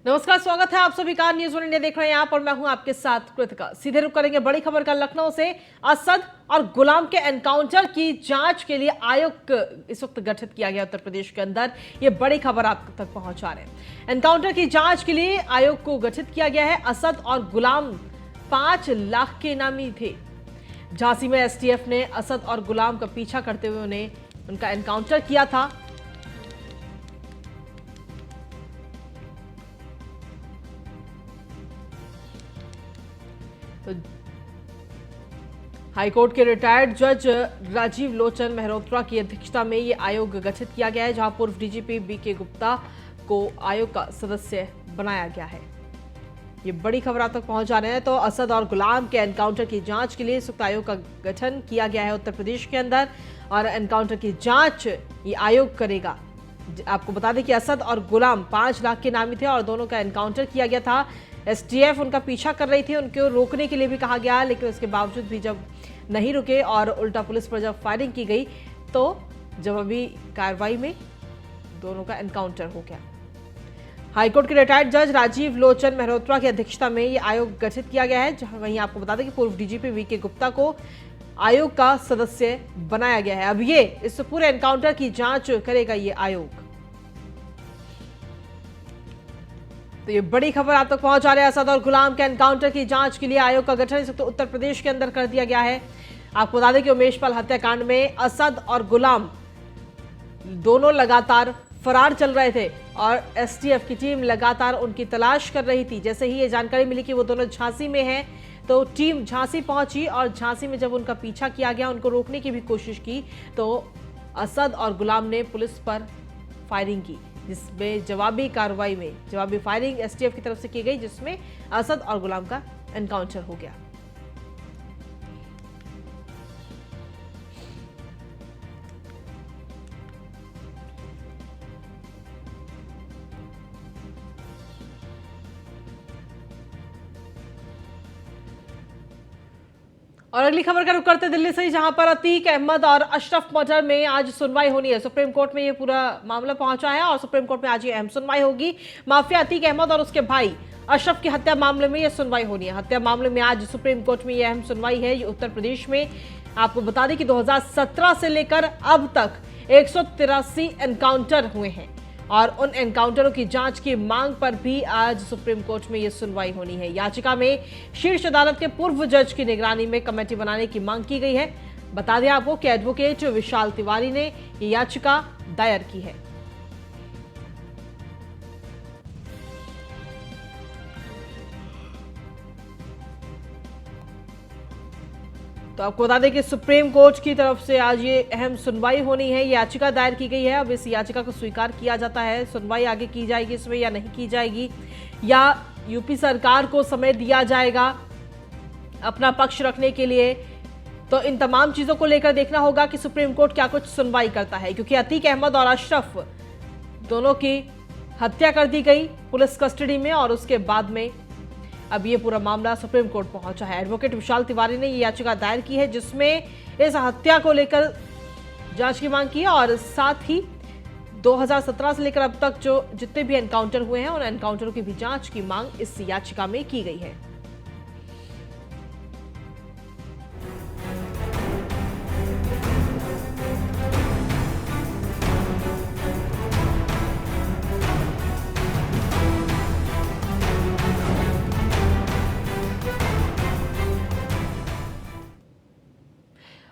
नमस्कार, स्वागत है आप सभी का न्यूज़ वन इंडिया देख रहे हैं यहाँ पर। मैं हूं आपके साथ कृतिका। सीधे रुक करेंगे बड़ी खबर का लखनऊ से। असद और गुलाम के एनकाउंटर की जांच के लिए आयोग इस वक्त गठित किया गया उत्तर प्रदेश के अंदर। ये बड़ी खबर आप तक पहुंचा रहे हैं। एनकाउंटर की जांच के लिए आयोग को गठित किया गया है। असद और गुलाम 5 लाख के इनामी थे। झांसी में एसटीएफ ने असद और गुलाम का पीछा करते हुए उनका एनकाउंटर किया था। तो हाईकोर्ट के रिटायर्ड जज राजीव लोचन मेहरोत्रा की अध्यक्षता में यह आयोग गठित किया गया है, जहां पूर्व डीजीपी बीके गुप्ता को आयोग का सदस्य बनाया गया है। ये बड़ी खबर आप तक पहुंचा रहे हैं। तो असद और गुलाम के एनकाउंटर की जांच के लिए संयुक्त आयोग का गठन किया गया है उत्तर प्रदेश के अंदर, और एनकाउंटर की जांच ये आयोग करेगा। आपको बता दें कि असद और गुलाम 5 लाख के नामी थे और दोनों का एनकाउंटर किया गया था। एसटीएफ उनका पीछा कर रही थी, उनको रोकने के लिए भी कहा गया, लेकिन उसके बावजूद भी जब नहीं रुके और उल्टा पुलिस पर जब फायरिंग की गई तो जवाबी कार्रवाई में दोनों का एनकाउंटर हो गया। हाईकोर्ट के रिटायर्ड जज राजीव लोचन मेहरोत्रा की अध्यक्षता में यह आयोग गठित किया गया है। जहां वहीं आपको बता दें कि पूर्व डीजीपी वीके गुप्ता को आयोग का सदस्य बनाया गया है। अब ये इस पूरे एनकाउंटर की जांच करेगा ये आयोग। तो ये बड़ी खबर आप तक पहुंचा रहे हैं। असद और गुलाम के एनकाउंटर की जांच के लिए आयोग का गठन इस वक्त उत्तर प्रदेश के अंदर कर दिया गया है। आपको बता दें कि उमेश पाल हत्याकांड में असद और गुलाम दोनों लगातार फरार चल रहे थे और एसटीएफ की टीम लगातार उनकी तलाश कर रही थी। जैसे ही ये जानकारी मिली कि वो दोनों झांसी में हैं, तो टीम झांसी पहुंची और झांसी में जब उनका पीछा किया गया, उनको रोकने की भी कोशिश की, तो असद और गुलाम ने पुलिस पर फायरिंग की, जिसमें जवाबी कार्रवाई में जवाबी फायरिंग एसटीएफ की तरफ से की गई, जिसमें असद और गुलाम का एनकाउंटर हो गया। और अगली खबर का रुख करते दिल्ली से, जहां पर अतीक अहमद और अशरफ मर्डर में आज सुनवाई होनी है। सुप्रीम कोर्ट में ये पूरा मामला पहुंचा है और सुप्रीम कोर्ट में आज ये अहम सुनवाई होगी। माफिया अतीक अहमद और उसके भाई अशरफ की हत्या मामले में ये सुनवाई होनी है। हत्या मामले में आज सुप्रीम कोर्ट में ये अहम सुनवाई है। ये उत्तर प्रदेश में आपको बता दें कि 2017 से लेकर अब तक 183 एनकाउंटर हुए हैं और उन एनकाउंटरों की जांच की मांग पर भी आज सुप्रीम कोर्ट में यह सुनवाई होनी है। याचिका में शीर्ष अदालत के पूर्व जज की निगरानी में कमेटी बनाने की मांग की गई है। बता दें आपको कि एडवोकेट विशाल तिवारी ने यह याचिका दायर की है। तो आपको बता दें कि सुप्रीम कोर्ट की तरफ से आज ये अहम सुनवाई होनी है। याचिका दायर की गई है। अब इस याचिका को स्वीकार किया जाता है, सुनवाई आगे की जाएगी इसमें या नहीं की जाएगी, या यूपी सरकार को समय दिया जाएगा अपना पक्ष रखने के लिए। तो इन तमाम चीजों को लेकर देखना होगा कि सुप्रीम कोर्ट क्या कुछ सुनवाई करता है, क्योंकि अतीक अहमद और अशरफ दोनों की हत्या कर दी गई पुलिस कस्टडी में और उसके बाद में अब ये पूरा मामला सुप्रीम कोर्ट पहुंचा है। एडवोकेट विशाल तिवारी ने ये याचिका दायर की है, जिसमें इस हत्या को लेकर जांच की मांग की है और साथ ही 2017 से लेकर अब तक जो जितने भी एनकाउंटर हुए हैं उन एनकाउंटरों की भी जांच की मांग इस याचिका में की गई है।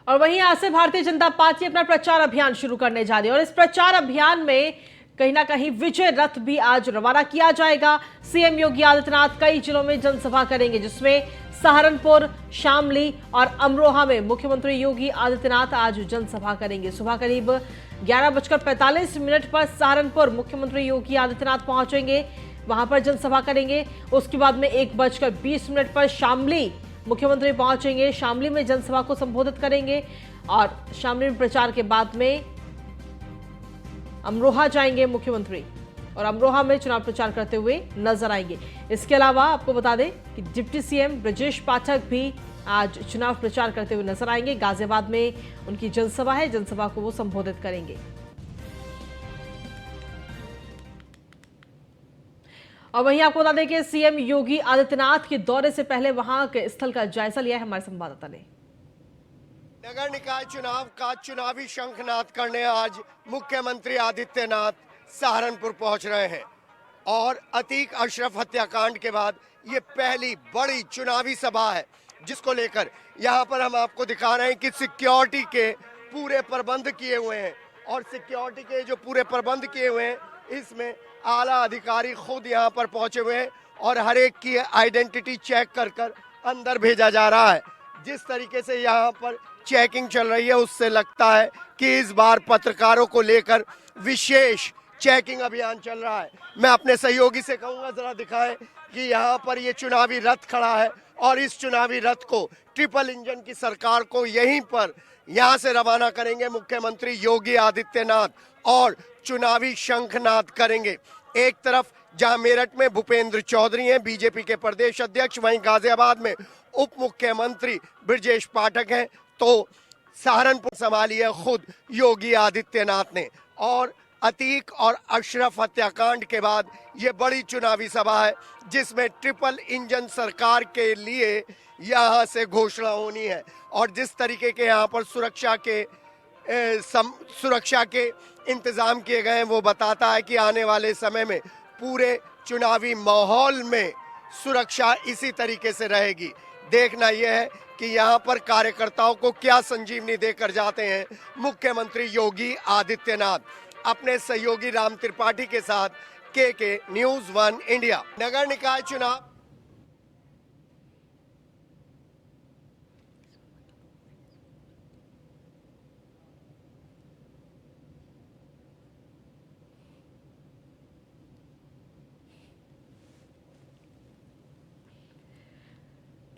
और वहीं आज से भारतीय जनता पार्टी अपना प्रचार अभियान शुरू करने जा रही है और इस प्रचार अभियान में कहीं ना कहीं विजय रथ भी आज रवाना किया जाएगा। सीएम योगी आदित्यनाथ कई जिलों में जनसभा करेंगे, जिसमें सहारनपुर, शामली और अमरोहा में मुख्यमंत्री योगी आदित्यनाथ आज जनसभा करेंगे। सुबह करीब 11:45 पर सहारनपुर मुख्यमंत्री योगी आदित्यनाथ पहुंचेंगे, वहां पर जनसभा करेंगे। उसके बाद में 1:20 पर शामली मुख्यमंत्री पहुंचेंगे, शामली में जनसभा को संबोधित करेंगे और शामली में प्रचार के बाद में अमरोहा जाएंगे मुख्यमंत्री और अमरोहा में चुनाव प्रचार करते हुए नजर आएंगे। इसके अलावा आपको बता दें कि डिप्टी सीएम ब्रजेश पाठक भी आज चुनाव प्रचार करते हुए नजर आएंगे। गाजियाबाद में उनकी जनसभा है, जनसभा को वो संबोधित करेंगे। और वहीं आपको बता दें कि सीएम योगी आदित्यनाथ के दौरे से पहले वहां के स्थल का जायजा लिया है हमारे संवाददाता ने। नगर निकाय चुनाव का चुनावी शंखनाद करने आज मुख्यमंत्री आदित्यनाथ सहारनपुर पहुंच रहे हैं और अतीक अशरफ हत्याकांड के बाद ये पहली बड़ी चुनावी सभा है, जिसको लेकर यहाँ पर हम आपको दिखा रहे हैं कि सिक्योरिटी के पूरे प्रबंध किए हुए हैं। और सिक्योरिटी के जो पूरे प्रबंध किए हुए हैं, इसमें आला अधिकारी खुद यहाँ पर पहुंचे हुए हैं और हर एक की आइडेंटिटी चेक कर कर अंदर भेजा जा रहा है। जिस तरीके से यहाँ पर चेकिंग चल रही है, उससे लगता है कि इस बार पत्रकारों को लेकर विशेष चेकिंग अभियान चल रहा है। मैं अपने सहयोगी से कहूंगा जरा दिखाएं कि यहाँ पर ये चुनावी रथ खड़ा है और इस चुनावी रथ को ट्रिपल इंजन की सरकार को यहीं पर यहाँ से रवाना करेंगे मुख्यमंत्री योगी आदित्यनाथ और चुनावी शंखनाद करेंगे। एक तरफ जहां मेरठ में भूपेंद्र चौधरी हैं, बीजेपी के प्रदेश अध्यक्ष, वहीं गाजियाबाद में उप मुख्यमंत्री ब्रजेश पाठक हैं, तो सहारनपुर संभाली है खुद योगी आदित्यनाथ ने। और अतीक और अशरफ हत्याकांड के बाद ये बड़ी चुनावी सभा है, जिसमें ट्रिपल इंजन सरकार के लिए यहाँ से घोषणा होनी है। और जिस तरीके के यहाँ पर सुरक्षा के इंतजाम किए गए हैं, वो बताता है कि आने वाले समय में पूरे चुनावी माहौल में सुरक्षा इसी तरीके से रहेगी। देखना यह है कि यहाँ पर कार्यकर्ताओं को क्या संजीवनी देकर जाते हैं मुख्यमंत्री योगी आदित्यनाथ। अपने सहयोगी राम त्रिपाठी के साथ के न्यूज़ 1 इंडिया। नगर निकाय चुनाव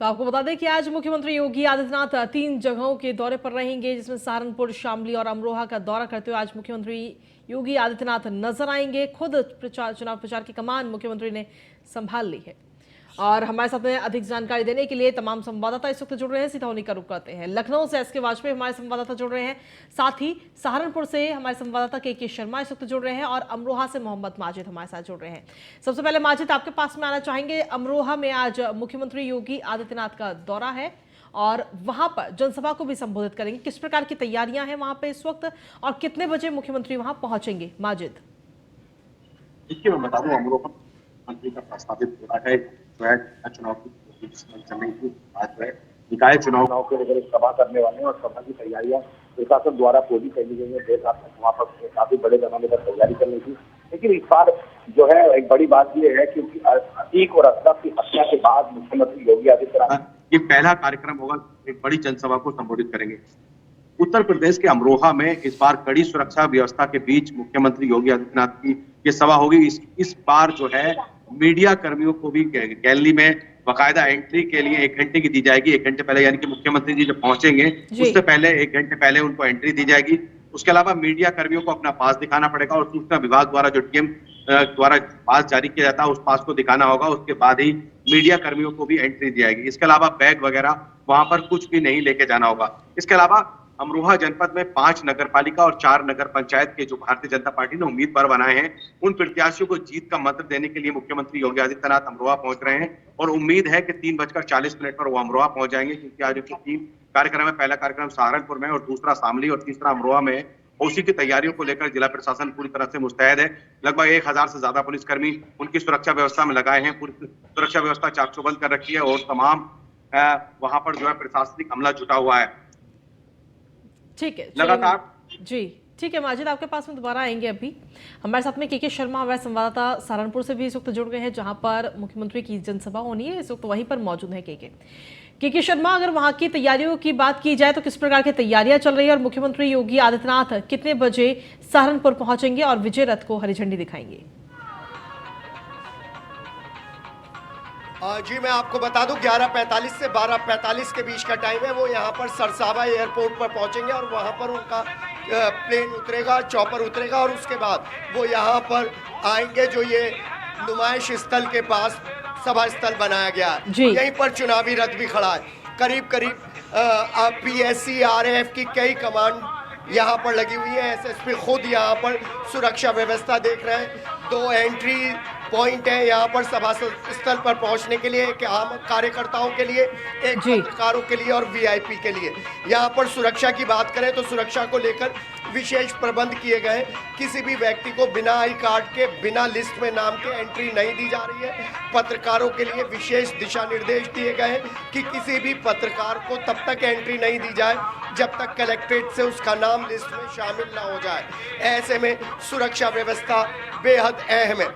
तो आपको बता दें कि आज मुख्यमंत्री योगी आदित्यनाथ 3 जगहों के दौरे पर रहेंगे, जिसमें सहारनपुर, शामली और अमरोहा का दौरा करते हुए आज मुख्यमंत्री योगी आदित्यनाथ नजर आएंगे। खुद चुनाव प्रचार की कमान मुख्यमंत्री ने संभाल ली है। और हमारे साथ में अधिक जानकारी देने के लिए तमाम संवाददाता इस वक्त जुड़ रहे हैं। सीधा उन्हीं का रुख करते हैं। लखनऊ से एसके वाजपेयी हमारे संवाददाता जुड़ रहे हैं, साथ ही सहारनपुर से हमारे संवाददाता के शर्मा इस वक्त जुड़ रहे हैं और अमरोहा से मोहम्मद माजिद हमारे साथ जुड़ रहे हैं। सबसे पहले माजिद, आपके पास में आना चाहेंगे। अमरोहा में आज मुख्यमंत्री योगी आदित्यनाथ का दौरा है और वहां पर जनसभा को भी संबोधित करेंगे। किस प्रकार की तैयारियां हैं वहां पे इस वक्त और कितने बजे मुख्यमंत्री वहां पहुंचेंगे? माजिद, देखिए, मैं बता दूं, अमरोहा मंत्री का प्रस्तावित दौरा है चुनाव की चलने की आज है। निकाय चुनाव के लेकर सभा करने वाले हैं और सभा की तैयारियां प्रशासन द्वारा पूरी कर ली गई है। देर रात तक वहाँ पर काफी बड़े पैमाने पर तैयारी करनी थी, लेकिन इस बार जो है एक बड़ी बात यह है क्योंकि अतीक और अशरफ की हत्या के बाद मुख्यमंत्री योगी आदित्यनाथ ये पहला कार्यक्रम होगा, एक बड़ी जनसभा को संबोधित करेंगे। उत्तर प्रदेश के अमरोहा में इस बार कड़ी सुरक्षा व्यवस्था के बीच मुख्यमंत्री योगी आदित्यनाथ की ये सभा होगी। इस बार जो है मीडिया कर्मियों को भी गैलरी में बाकायदा एंट्री के लिए 1 घंटे की दी जाएगी। 1 घंटे पहले, यानी कि मुख्यमंत्री जी जब पहुंचेंगे उससे पहले 1 घंटे पहले उनको एंट्री दी जाएगी। उसके अलावा मीडिया कर्मियों को अपना पास दिखाना पड़ेगा और सूचना विभाग द्वारा जो टीएम द्वारा पास जारी किया जाता है उस पास को दिखाना होगा। उसके बाद ही मीडिया कर्मियों को भी एंट्री दी जाएगी। इसके अलावा बैग वगैरह वहां पर कुछ भी नहीं लेके जाना होगा। इसके अलावा अमरोहा जनपद में 5 नगर पालिका और 4 नगर पंचायत के जो भारतीय जनता पार्टी ने उम्मीदवार बनाए हैं, उन प्रत्याशियों को जीत का मंत्र देने के लिए मुख्यमंत्री योगी आदित्यनाथ अमरोहा पहुंच रहे हैं और उम्मीद है कि 3:40 पर वो अमरोहा पहुंच जाएंगे, क्योंकि आज उनके 3 कार्यक्रम है। पहला कार्यक्रम सहारनपुर में और दूसरा शामली और तीसरा अमरोहा में। उसी की तैयारियों को लेकर जिला प्रशासन पूरी तरह से मुस्तैद है। लगभग 1000 से ज्यादा पुलिसकर्मी उनकी सुरक्षा व्यवस्था में लगाए हैं। पूरी सुरक्षा व्यवस्था चाक चौबंद कर रखी है और तमाम वहां पर जो है प्रशासनिक अमला जुटा हुआ है। ठीक है, लगातार जी ठीक है माजिद, आपके पास में दोबारा आएंगे। अभी हमारे साथ में के शर्मा हमारे संवाददाता सहारनपुर से भी इस वक्त जुड़ गए हैं, जहां पर मुख्यमंत्री की जनसभा होनी है। इस वक्त वहीं पर मौजूद है के शर्मा। अगर वहां की तैयारियों की बात की जाए तो किस प्रकार की तैयारियां चल रही है और मुख्यमंत्री योगी आदित्यनाथ कितने बजे सहारनपुर पहुंचेंगे और विजय रथ को हरी झंडी दिखाएंगे? जी मैं आपको बता दूं 11:45 से 12:45 के बीच का टाइम है। वो यहाँ पर सरसावा एयरपोर्ट पर पहुँचेंगे और वहाँ पर उनका प्लेन उतरेगा, चॉपर उतरेगा और उसके बाद वो यहाँ पर आएंगे। जो ये नुमाइश स्थल के पास सभा स्थल बनाया गया है, यहीं पर चुनावी रथ भी खड़ा है। करीब PSC RAF की कई कमांड यहाँ पर लगी हुई है। SSP खुद यहाँ पर सुरक्षा व्यवस्था देख रहे हैं। 2 एंट्री पॉइंट है यहाँ पर सभा स्थल पर पहुंचने के लिए, एक आम कार्यकर्ताओं के लिए, एक जी। पत्रकारों के लिए और वीआईपी के लिए। यहाँ पर सुरक्षा की बात करें तो सुरक्षा को लेकर विशेष प्रबंध किए गए। किसी भी व्यक्ति को बिना आई कार्ड के, बिना लिस्ट में नाम के एंट्री नहीं दी जा रही है। पत्रकारों के लिए विशेष दिशा निर्देश दिए गए हैं कि किसी भी पत्रकार को तब तक एंट्री नहीं दी जाए जब तक कलेक्ट्रेट से उसका नाम लिस्ट में शामिल ना हो जाए। ऐसे में सुरक्षा व्यवस्था बेहद अहम है।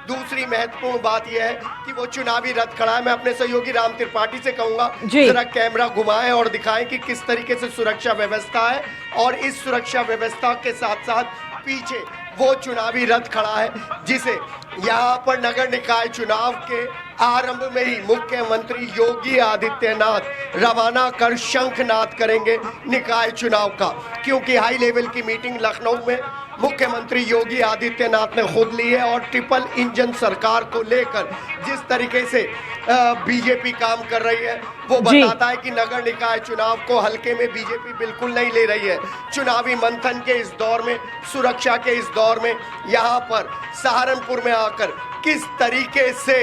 दूसरी महत्वपूर्ण बात यह है कि वो चुनावी रथ खड़ा है। मैं अपने सहयोगी राम त्रिपाठी से कहूंगा जरा कैमरा घुमाएं और दिखाएं कि किस तरीके से सुरक्षा व्यवस्था है, और इस सुरक्षा व्यवस्था के साथ साथ पीछे वो चुनावी रथ खड़ा है जिसे यहाँ पर नगर निकाय चुनाव के आरंभ में ही मुख्यमंत्री योगी आदित्यनाथ रवाना कर शंखनाद करेंगे निकाय चुनाव का, क्योंकि हाई लेवल की मीटिंग लखनऊ में मुख्यमंत्री योगी आदित्यनाथ ने खुद ली है और ट्रिपल इंजन सरकार को लेकर जिस तरीके से बीजेपी काम कर रही है वो बताता है कि नगर निकाय चुनाव को हल्के में बीजेपी बिल्कुल नहीं ले रही है। चुनावी मंथन के इस दौर में, सुरक्षा के इस दौर में यहाँ पर सहारनपुर में आकर किस तरीके से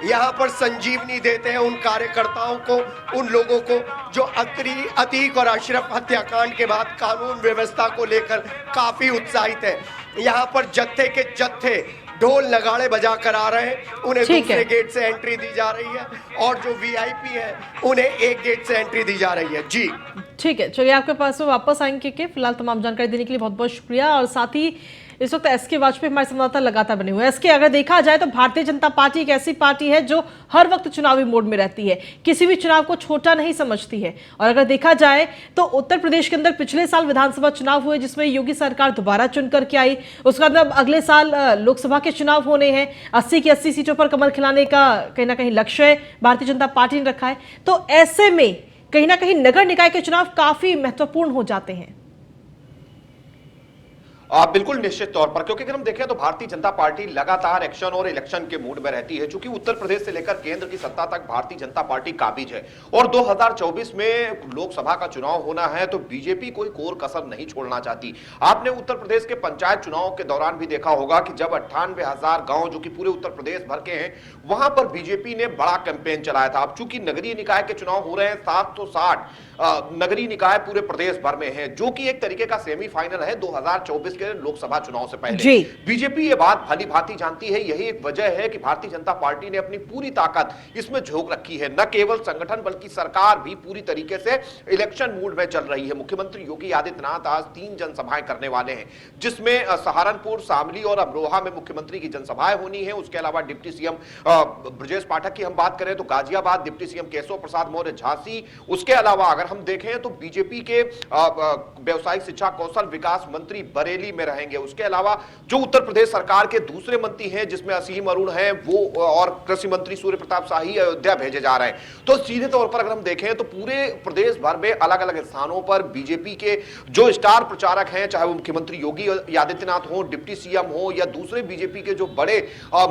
यहाँ पर संजीवनी देते हैं उन कार्यकर्ताओं को, उन लोगों को जो अतीक और अशरफ हत्याकांड के बाद कानून व्यवस्था को लेकर काफी उत्साहित है। यहाँ पर जत्थे के जत्थे ढोल नगाड़े बजा कर आ रहे हैं, उन्हें दूसरे गेट से एंट्री दी जा रही है, और जो वीआईपी है उन्हें एक गेट से एंट्री दी जा रही है। जी ठीक है, चलिए आपके पास में वापस आएंगे के फिलहाल तमाम जानकारी देने के लिए बहुत बहुत शुक्रिया। और साथ ही इस वक्त एसके वाजपेयी हमारे संवाददाता लगातार बने हुए हैं। एसके, अगर देखा जाए तो भारतीय जनता पार्टी एक ऐसी पार्टी है जो हर वक्त चुनावी मोड में रहती है, किसी भी चुनाव को छोटा नहीं समझती है। और अगर देखा जाए तो उत्तर प्रदेश के अंदर पिछले साल विधानसभा चुनाव हुए जिसमें योगी सरकार दोबारा चुन करके आई, उसके बाद अगले साल लोकसभा के चुनाव होने हैं। 80 की 80 सीटों पर कमर खिलाने का कहीं ना कहीं लक्ष्य भारतीय जनता पार्टी ने रखा है। तो ऐसे में कहीं ना कहीं नगर निकाय के चुनाव काफी महत्वपूर्ण हो जाते हैं। बिल्कुल निश्चित तौर पर, क्योंकि अगर हम देखें तो भारतीय जनता पार्टी लगातार एक्शन और इलेक्शन के मूड में रहती है, चूंकि उत्तर प्रदेश से लेकर केंद्र की सत्ता तक भारतीय जनता पार्टी काबिज है। और 2024 में लोकसभा का चुनाव होना है तो बीजेपी कोई कोर कसर नहीं छोड़ना चाहती। आपने उत्तर प्रदेश के पंचायत चुनाव के दौरान भी देखा होगा कि जब 98,000 गांव जो कि पूरे उत्तर प्रदेश भर के हैं, वहां पर बीजेपी ने बड़ा कैंपेन चलाया था। अब चूंकि नगरीय निकाय के चुनाव हो रहे हैं, 760 नगरीय निकाय पूरे प्रदेश भर में है, जो कि एक तरीके का सेमीफाइनल है 2024 के लोकसभा चुनाव से पहले। बीजेपी ये बात भली भांति जानती है, यही एक वजह है कि भारतीय जनता पार्टी ने अपनी पूरी ताकत इसमें झोंक रखी है। न केवल संगठन बल्कि सरकार भी पूरी तरीके से इलेक्शन मूड में चल रही है। मुख्यमंत्री योगी आदित्यनाथ आज 3 जनसभाएं करने वाले हैं, जिसमें सहारनपुर, शामली और अमरोहा में मुख्यमंत्री की जनसभाएं होनी है। उसके अलावा डिप्टी सीएम ब्रजेश पाठक की हम बात करें तो गाजियाबाद, डिप्टी सीएम केशव प्रसाद मौर्य झांसी। उसके अलावा अगर हम देखें तो बीजेपी के व्यवसायिक शिक्षा कौशल विकास मंत्री बरेली में रहेंगे। उसके अलावा जो उत्तर प्रदेश सरकार के दूसरे मंत्री हैं जिसमें असीम अरुण हैं वो, और कृषि मंत्री सूर्य प्रताप शाही अयोध्या भेजे जा रहे हैं। तो सीधे तौर पर अगर हम देखें तो पूरे प्रदेश भर में अलग अलग स्थानों पर बीजेपी के जो स्टार प्रचारक हैं, चाहे वो मुख्यमंत्री योगी आदित्यनाथ हो, डिप्टी सीएम हो या दूसरे बीजेपी के जो बड़े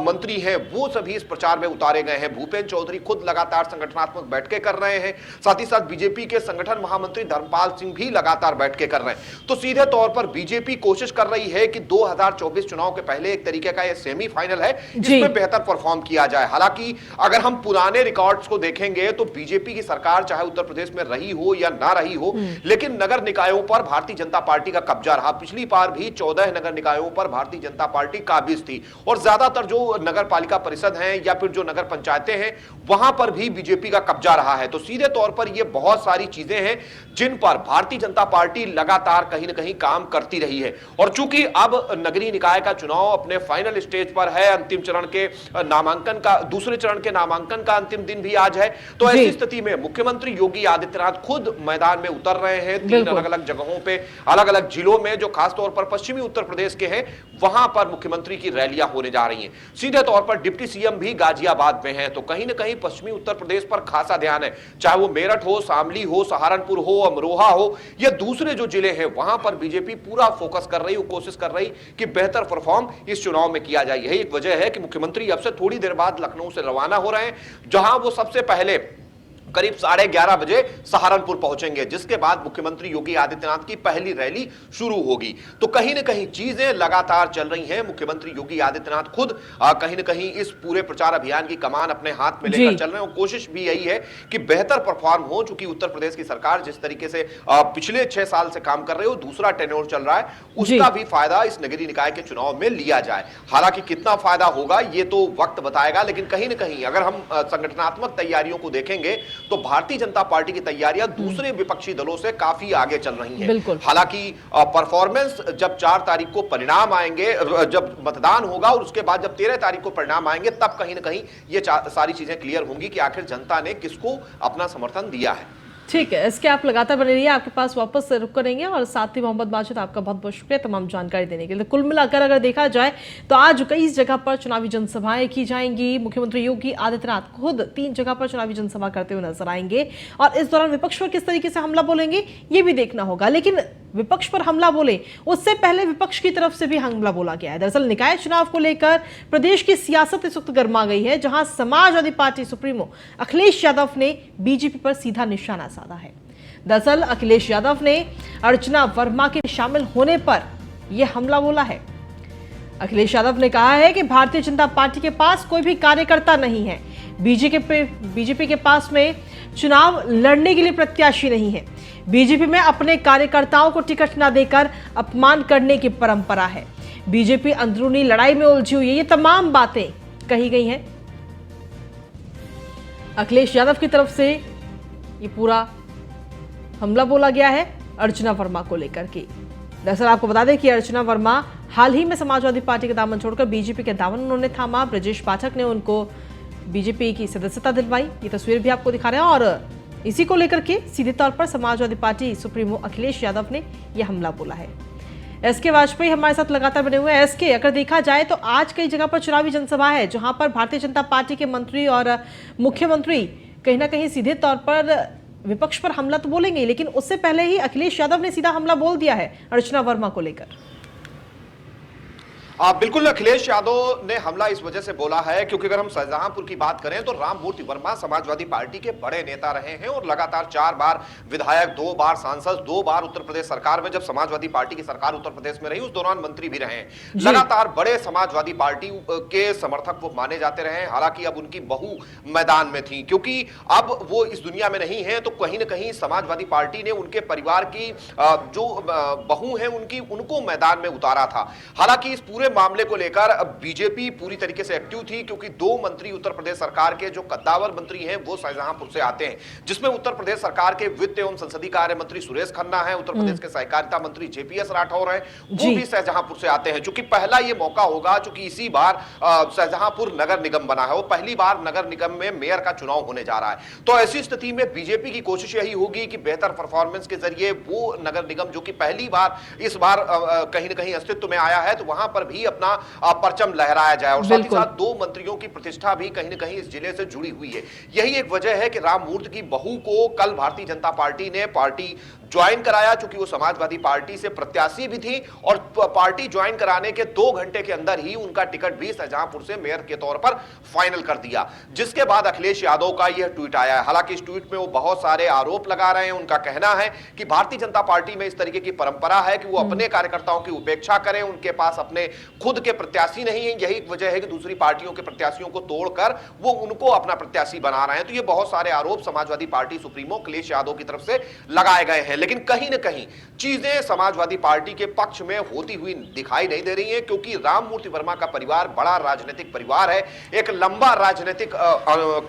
मंत्री हैं, वो सभी इस प्रचार में उतारे गए हैं। भूपेंद्र चौधरी खुद लगातार संगठनात्मक बैठकें कर रहे हैं, साथ ही साथ बीजेपी के संगठन महामंत्री धर्मपाल सिंह भी लगातार बैठकें कर रहे हैं। तो सीधे तौर पर बीजेपी कोशिश कर रही है कि 2024 चुनाव के पहले एक तरीके का यह सेमीफाइनल है, इसमें बेहतर परफॉर्म किया जाए। हालांकि अगर हम पुराने रिकॉर्ड्स को देखेंगे तो बीजेपी की सरकार चाहे उत्तर प्रदेश में रही हो या ना रही हो, लेकिन नगर निकायों पर भारतीय जनता पार्टी का कब्जा रहा। पिछली बार भी 14 नगर निकायों पर भारतीय जनता पार्टी काबिज थी, और ज्यादातर जो नगर पालिका परिषद हैं या फिर जो नगर पंचायतें हैं वहां पर भी बीजेपी का कब्जा रहा है। तो सीधे तौर पर यह बहुत सारी चीजें हैं जिन पर भारतीय जनता पार्टी लगातार कहीं ना कहीं काम करती रही है। और चूंकि अब नगरीय निकाय का चुनाव अपने फाइनल स्टेज पर है, अंतिम चरण के नामांकन का, दूसरे चरण के नामांकन का अंतिम दिन भी आज है, तो ऐसी स्थिति में मुख्यमंत्री योगी आदित्यनाथ खुद मैदान में उतर रहे हैं। 3 अलग अलग जगहों पे, अलग अलग जिलों में जो खासतौर पर पश्चिमी उत्तर प्रदेश के हैं, वहां पर मुख्यमंत्री की रैलियां होने जा रही हैं। सीधे तौर पर डिप्टी सीएम भी गाजियाबाद में है, तो कहीं ना कहीं पश्चिमी उत्तर प्रदेश पर खासा ध्यान है। चाहे वो मेरठ हो, शामली हो, सहारनपुर हो, अमरोहा हो या दूसरे जो जिले हैं, वहां पर बीजेपी पूरा फोकस कर रही, कोशिश कर रही कि बेहतर परफॉर्म इस चुनाव में किया जाए। यही एक वजह है कि मुख्यमंत्री अब से थोड़ी देर बाद लखनऊ से रवाना हो रहे हैं, जहां वो सबसे पहले करीब 11:30 बजे सहारनपुर पहुंचेंगे, जिसके बाद मुख्यमंत्री योगी आदित्यनाथ की पहली रैली शुरू होगी। तो कहीं न कहीं चीजें लगातार चल रही हैं। मुख्यमंत्री योगी आदित्यनाथ खुद कहीं न कहीं इस पूरे प्रचार अभियान की कमान अपने हाथ में लेकर चल रहे हैं। कोशिश भी यही है कि बेहतर परफॉर्म हो, चूंकि उत्तर प्रदेश की सरकार जिस तरीके से पिछले 6 साल से काम कर रही है, दूसरा टेन्योर चल रहा है, उसका भी फायदा इस नगरीय निकाय के चुनाव में लिया जाए। हालांकि कितना फायदा होगा ये तो वक्त बताएगा, लेकिन कहीं न कहीं अगर हम संगठनात्मक तैयारियों को देखेंगे तो भारतीय जनता पार्टी की तैयारियां दूसरे विपक्षी दलों से काफी आगे चल रही हैं। हालांकि परफॉर्मेंस जब 4 तारीख को परिणाम आएंगे, जब मतदान होगा और उसके बाद जब 13 तारीख को परिणाम आएंगे, तब कहीं ना कहीं ये सारी चीजें क्लियर होंगी कि आखिर जनता ने किसको अपना समर्थन दिया है। ठीक है, इसके आप लगातार बने रहिए, आपके पास वापस से रुक करेंगे। और साथ ही मोहम्मद माजिद, आपका बहुत बहुत शुक्रिया तमाम जानकारी देने के लिए। कुल मिलाकर अगर देखा जाए तो आज कई जगह पर चुनावी जनसभाएं की जाएंगी। मुख्यमंत्री योगी आदित्यनाथ खुद 3 जगह पर चुनावी जनसभा करते हुए नजर आएंगे और इस दौरान विपक्ष पर किस तरीके से हमला बोलेंगे ये भी देखना होगा। लेकिन विपक्ष पर हमला बोले उससे पहले विपक्ष की तरफ से भी हमला बोला गया है। दरअसल निकाय चुनाव को लेकर प्रदेश की सियासत इस वक्त गर्मा गई है, जहां समाजवादी पार्टी सुप्रीमो अखिलेश यादव ने बीजेपी पर सीधा निशाना साधा है। दरअसल अखिलेश यादव ने अर्चना वर्मा के शामिल होने पर यह हमला बोला है। अखिलेश यादव ने कहा है कि भारतीय जनता पार्टी के पास कोई भी कार्यकर्ता नहीं है, बीजेपी के पास में चुनाव लड़ने के लिए प्रत्याशी नहीं है, बीजेपी में अपने कार्यकर्ताओं को टिकट न देकर अपमान करने की परंपरा है, बीजेपी अंदरूनी लड़ाई में उलझी हुई है, ये तमाम बातें कही गई हैं अखिलेश यादव की तरफ से। ये पूरा हमला बोला गया है अर्चना वर्मा को लेकर के। दरअसल आपको बता दें कि अर्चना वर्मा हाल ही में समाजवादी पार्टी के दामन छोड़कर बीजेपी के दामन उन्होंने थामा। ब्रजेश पाठक ने उनको बीजेपी की सदस्यता दिलवाई। ये तस्वीर भी आपको दिखा रहे हैं और इसी को लेकर के सीधे तौर पर समाजवादी पार्टी सुप्रीमो अखिलेश यादव ने यह हमला बोला है। एसके वाजपेयी हमारे साथ लगातार बने हुए हैं। एसके, अगर देखा जाए तो आज कई जगह पर चुनावी जनसभा है, जहां पर भारतीय जनता पार्टी के मंत्री और मुख्यमंत्री कहीं ना कहीं सीधे तौर पर विपक्ष पर हमला तो बोलेंगे, लेकिन उससे पहले ही अखिलेश यादव ने सीधा हमला बोल दिया है अर्चना वर्मा को लेकर। बिल्कुल, अखिलेश यादव ने हमला इस वजह से बोला है क्योंकि अगर हम शाहजहांपुर की बात करें तो राममूर्ति वर्मा समाजवादी पार्टी के बड़े नेता रहे हैं और लगातार 4 बार विधायक, 2 बार सांसद, 2 बार उत्तर प्रदेश सरकार में, जब समाजवादी पार्टी की सरकार उत्तर प्रदेश में रही उस दौरान मंत्री भी रहे हैं। लगातार बड़े समाजवादी पार्टी के समर्थक वो माने जाते रहे। हालांकि अब उनकी बहू मैदान में थी, क्योंकि अब वो इस दुनिया में नहीं है, तो कहीं ना कहीं समाजवादी पार्टी ने उनके परिवार की जो बहू है उनको मैदान में उतारा था। हालांकि इस पूरे मामले को लेकर बीजेपी पूरी तरीके से एक्टिव थी, क्योंकि 2 मंत्री उत्तर प्रदेश सरकार के जो कद्दावर मंत्री हैं वो शाहजहांपुर से आते हैं, जिसमें उत्तर प्रदेश सरकार के वित्त एवं संसदीय कार्य मंत्री सुरेश खन्ना है, उत्तर प्रदेश के सहकारिता मंत्री जेपीएस राठौर हैं, वो भी शाहजहांपुर से आते हैं। चूंकि पहला ये मौका होगा, चूंकि इसी बार शाहजहांपुर नगर निगम बना है, वो पहली बार नगर निगम में मेयर का चुनाव होने जा रहा है। तो ऐसी स्थिति में बीजेपी की कोशिश यही होगी कि बेहतर परफॉर्मेंस के जरिए वो नगर निगम, जो कि पहली बार इस बार कहीं ना कहीं अस्तित्व में आया है, तो वहां पर भी अपना परचम लहराया जाए। और साथ ही साथ 2 मंत्रियों की प्रतिष्ठा भी कहीं ना कहीं इस जिले से जुड़ी हुई है। यही एक वजह है कि राममूर्ति की बहू को कल भारतीय जनता पार्टी ने ज्वाइन कराया, चूंकि वो समाजवादी पार्टी से प्रत्याशी भी थी और पार्टी ज्वाइन कराने के 2 घंटे के अंदर ही उनका टिकट भी शाहजहांपुर से मेयर के तौर पर फाइनल कर दिया। जिसके बाद अखिलेश यादव का यह ट्वीट आया है। हालांकि इस ट्वीट में वो बहुत सारे आरोप लगा रहे हैं। उनका कहना है कि भारतीय जनता पार्टी में इस तरीके की परंपरा है कि वो अपने कार्यकर्ताओं की उपेक्षा करें, उनके पास अपने खुद के प्रत्याशी नहीं है। यही वजह है कि दूसरी पार्टियों के प्रत्याशियों को तोड़कर वो उनको अपना प्रत्याशी बना रहे हैं। तो ये बहुत सारे आरोप समाजवादी पार्टी सुप्रीमो अखिलेश यादव की तरफ से लगाए गए हैं, लेकिन कहीं ना कहीं चीजें समाजवादी पार्टी के पक्ष में होती हुई दिखाई नहीं दे रही हैं, क्योंकि राममूर्ति वर्मा का परिवार बड़ा राजनीतिक परिवार है। एक लंबा राजनीतिक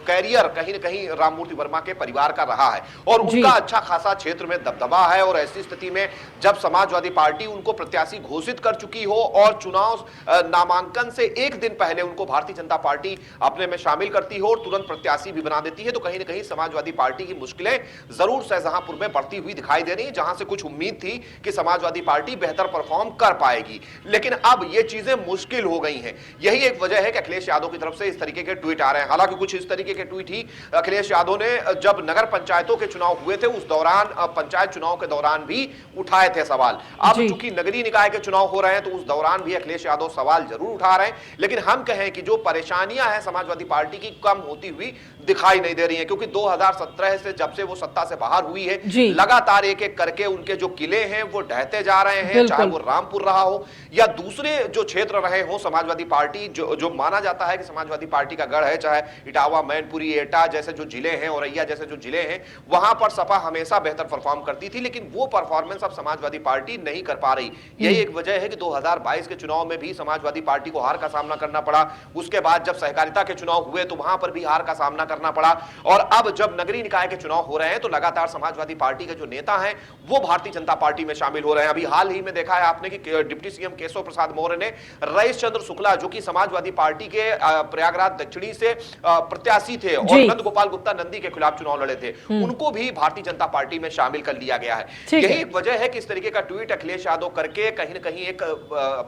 कैरियर कहीं ना कहीं राममूर्ति वर्मा के परिवार का रहा है और उनका अच्छा खासा क्षेत्र में दबदबा है। और ऐसी स्थिति में जब समाजवादी पार्टी उनको प्रत्याशी घोषित कर चुकी हो और चुनाव नामांकन से 1 दिन पहले उनको भारतीय जनता पार्टी अपने में शामिल करती हो और तुरंत प्रत्याशी भी बना देती है, तो कहीं ना कहीं समाजवादी पार्टी की मुश्किलें जरूर शाहजहांपुर में बढ़ती हुई दिखाई दिखाई दे रही है, जहां से कुछ उम्मीद थी कि समाजवादी पार्टी बेहतर परफॉर्म कर पाएगी, लेकिन अब ये चीजें मुश्किल हो गई हैं। यही एक वजह है कि अखिलेश यादव की तरफ से इस तरीके के ट्वीट आ रहे हैं। हालांकि कुछ इस तरीके के ट्वीट ही अखिलेश यादव ने जब नगर पंचायतों के चुनाव हुए थे उस दौरान, पंचायत चुनाव के दौरान भी उठाए थे सवाल। अब चूंकि नगरीय निकाय के चुनाव हो रहे हैं तो उस दौरान भी अखिलेश यादव सवाल जरूर उठा रहे हैं, लेकिन हम कहें कि जो परेशानियां हैं समाजवादी पार्टी की कम होती हुई दिखाई नहीं दे रही हैं, क्योंकि 2017 से जब से वो सत्ता से बाहर हुई है लगातार एक एक करके उनके जो किले हैं वो ढहते जा रहे हैं, चाहे वो रामपुर रहा हो या दूसरे जो क्षेत्र रहे हो। समाजवादी पार्टी जो माना जाता है कि समाजवादी पार्टी का गढ़ है, चाहे इटावा, मैनपुरी, एटा जैसे जो जिले हैं, औरैया जैसे जो जिले हैं, वहां पर सपा हमेशा बेहतर परफॉर्म करती थी, लेकिन वो परफॉर्मेंस अब समाजवादी पार्टी नहीं कर पा रही। यही एक वजह है कि 2022 के चुनाव में भी समाजवादी पार्टी को हार का सामना करना पड़ा। उसके बाद जब सहकारिता के चुनाव हुए तो वहां पर भी हार का सामना करना पड़ा, और अब जब नगरीय निकाय के चुनाव हो रहे हैं तो लगातार समाजवादी पार्टी के जो नेता हैं वो भारतीय जनता पार्टी में शामिल हो रहे हैं। अभी हाल ही में देखा है आपने कि डिप्टी सीएम केशव प्रसाद मौर्य ने रईस चंद्र शुक्ला, जो कि समाजवादी पार्टी के प्रयागराज दक्षिणी से प्रत्याशी थे और नंद गोपाल गुप्ता नंदी के खिलाफ चुनाव लड़े थे, उनको भी भारतीय जनता पार्टी में शामिल कर लिया गया है। यही एक वजह है कि इस तरीके का ट्वीट अखिलेश यादव करके कहीं ना कहीं एक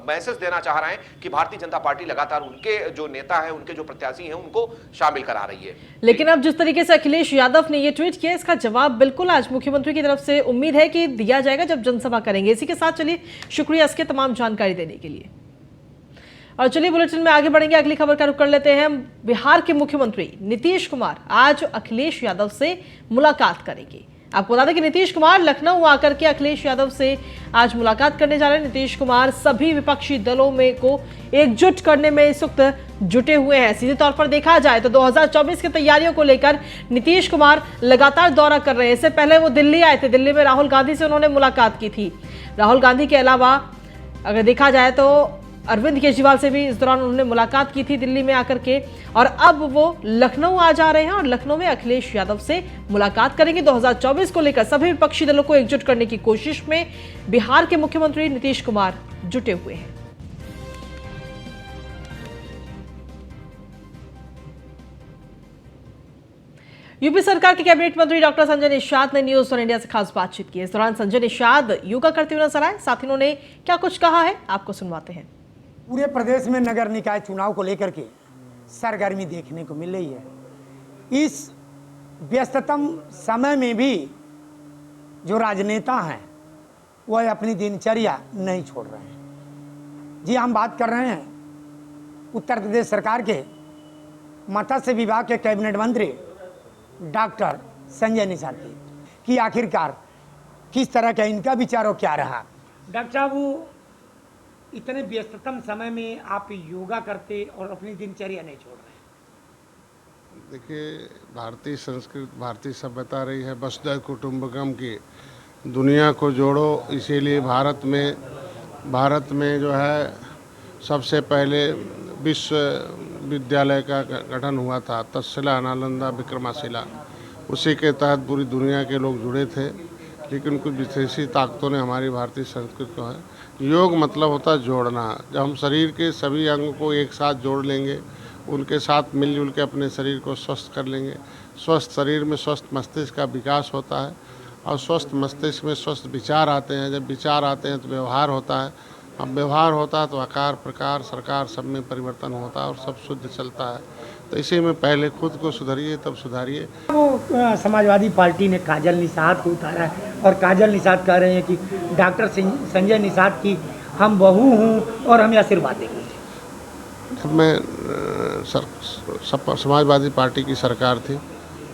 मैसेज देना चाह रहे हैं कि भारतीय जनता पार्टी लगातार उनके जो नेता हैं, उनके जो प्रत्याशी हैं, उनको शामिल करा रही है। लेकिन अब जिस तरीके से अखिलेश यादव ने ये ट्वीट किया, इसका जवाब बिल्कुल आज मुख्यमंत्री की तरफ से उम्मीद है कि दिया जाएगा जब जनसभा करेंगे। इसी के साथ चलिए, शुक्रिया इसके तमाम जानकारी देने के लिए। और चलिए बुलेटिन में आगे बढ़ेंगे, अगली खबर का रुख कर लेते हैं। बिहार के मुख्यमंत्री नीतीश कुमार आज अखिलेश यादव से मुलाकात करेंगे। आपको बता दें कि नीतीश कुमार लखनऊ आकर के अखिलेश यादव से आज मुलाकात करने जा रहे हैं। नीतीश कुमार सभी विपक्षी दलों में को एकजुट करने में इस वक्त जुटे हुए हैं। सीधे तौर पर देखा जाए तो 2024 की तैयारियों को लेकर नीतीश कुमार लगातार दौरा कर रहे हैं। इससे पहले वो दिल्ली आए थे, दिल्ली में राहुल गांधी से उन्होंने मुलाकात की थी। राहुल गांधी के अलावा अगर देखा जाए तो अरविंद केजरीवाल से भी इस दौरान उन्होंने मुलाकात की थी दिल्ली में आकर के, और अब वो लखनऊ आ जा रहे हैं और लखनऊ में अखिलेश यादव से मुलाकात करेंगे। 2024 को लेकर सभी विपक्षी दलों को एकजुट करने की कोशिश में बिहार के मुख्यमंत्री नीतीश कुमार जुटे हुए हैं। यूपी सरकार के कैबिनेट मंत्री डॉक्टर संजय निषाद ने न्यूज ऑन इंडिया से खास बातचीत की। इस दौरान संजय निषाद योगा करते हुए नजर आए। साथ ही उन्होंने क्या कुछ कहा है, आपको सुनवाते हैं। पूरे प्रदेश में नगर निकाय चुनाव को लेकर के सरगर्मी देखने को मिल रही है। इस व्यस्ततम समय में भी जो राजनेता हैं वह अपनी दिनचर्या नहीं छोड़ रहे हैं। जी, हम बात कर रहे हैं उत्तर प्रदेश सरकार के मत्स्य विभाग के कैबिनेट मंत्री डॉक्टर संजय निषाद की आखिरकार किस तरह का इनका विचार और क्या रहा। डॉक्टर साहब, इतने व्यस्ततम समय में आप योगा करते और अपनी दिनचर्या नहीं छोड़ रहे हैं। देखिए, भारतीय संस्कृति, भारतीय सभ्यता रही है वसुधैव कुटुंबकम की, दुनिया को जोड़ो। इसीलिए भारत में जो है सबसे पहले विश्वविद्यालय का गठन हुआ था, तक्षशिला, नालंदा, विक्रमशिला। उसी के तहत पूरी दुनिया के लोग जुड़े थे, लेकिन कुछ विदेशी ताकतों ने हमारी भारतीय संस्कृति को है। योग मतलब होता है जोड़ना। जब हम शरीर के सभी अंगों को एक साथ जोड़ लेंगे, उनके साथ मिलजुल के अपने शरीर को स्वस्थ कर लेंगे, स्वस्थ शरीर में स्वस्थ मस्तिष्क का विकास होता है, और स्वस्थ मस्तिष्क में स्वस्थ विचार आते हैं। जब विचार आते हैं तो व्यवहार होता है, अब व्यवहार होता है तो आकार, प्रकार, सरकार सब में परिवर्तन होता है और सब शुद्ध चलता है। तो इसी में पहले खुद को सुधारिए, तब सुधारिए। वो समाजवादी पार्टी ने काजल निषाद को उतारा है और काजल निषाद कह रहे हैं कि डॉक्टर संजय निषाद की हम बहू हूँ और हमें आशीर्वाद देंगे। मैं समाजवादी पार्टी की सरकार थी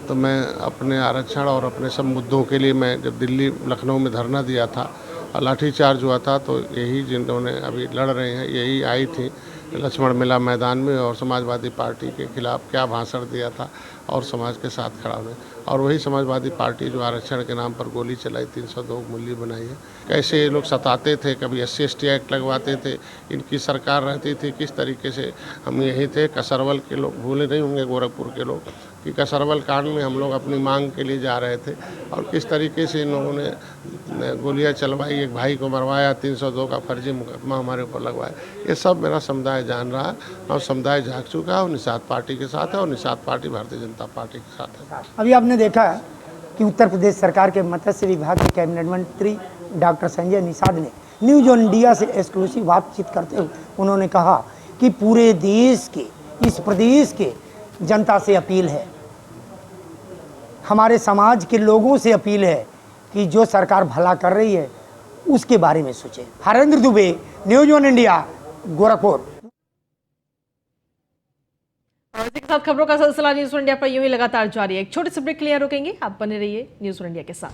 तो मैं अपने आरक्षण और अपने सब मुद्दों के लिए मैं जब दिल्ली, लखनऊ में धरना दिया था, लाठीचार्ज हुआ था, तो यही जिन्होंने अभी लड़ रहे हैं यही आई थी लक्ष्मण मेला मैदान में और समाजवादी पार्टी के खिलाफ क्या भाषण दिया था और समाज के साथ खड़ा हुए। और वही समाजवादी पार्टी जो आरक्षण के नाम पर गोली चलाई, 302 मूल्य बनाई है। कैसे ये लोग सताते थे, कभी SC/ST एक्ट लगवाते थे, इनकी सरकार रहती थी किस तरीके से। हम यही थे, कसरवल के लोग भूले नहीं होंगे, गोरखपुर के लोग, कि कसरवल कांड में हम लोग अपनी मांग के लिए जा रहे थे और किस तरीके से इन लोगों ने गोलियां चलवाई, एक भाई को मरवाया, 302 का फर्जी मुकदमा हमारे ऊपर लगवाया। ये सब मेरा समुदाय जान रहा है और समुदाय जाग चुका है और निषाद पार्टी के साथ है और निषाद पार्टी भारतीय जनता पार्टी के साथ है। अभी आपने देखा कि उत्तर प्रदेश सरकार के मत्स्य विभाग के कैबिनेट मंत्री डॉक्टर संजय निषाद ने न्यूज ऑन इंडिया से एक्सक्लूसिव बातचीत करते हुए उन्होंने कहा कि पूरे देश के, इस प्रदेश के जनता से अपील है, हमारे समाज के लोगों से अपील है कि जो सरकार भला कर रही है उसके बारे में सोचें। Harendra Dubey, news on India, Gorakhpur. और इसी के साथ खबरों का सिलसिला न्यूज़ ऑन इंडिया पर यूं ही लगातार जारी है। एक छोटे से ब्रेक के लिए रुकेंगे, आप बने रहिए न्यूज़ ऑन इंडिया के साथ।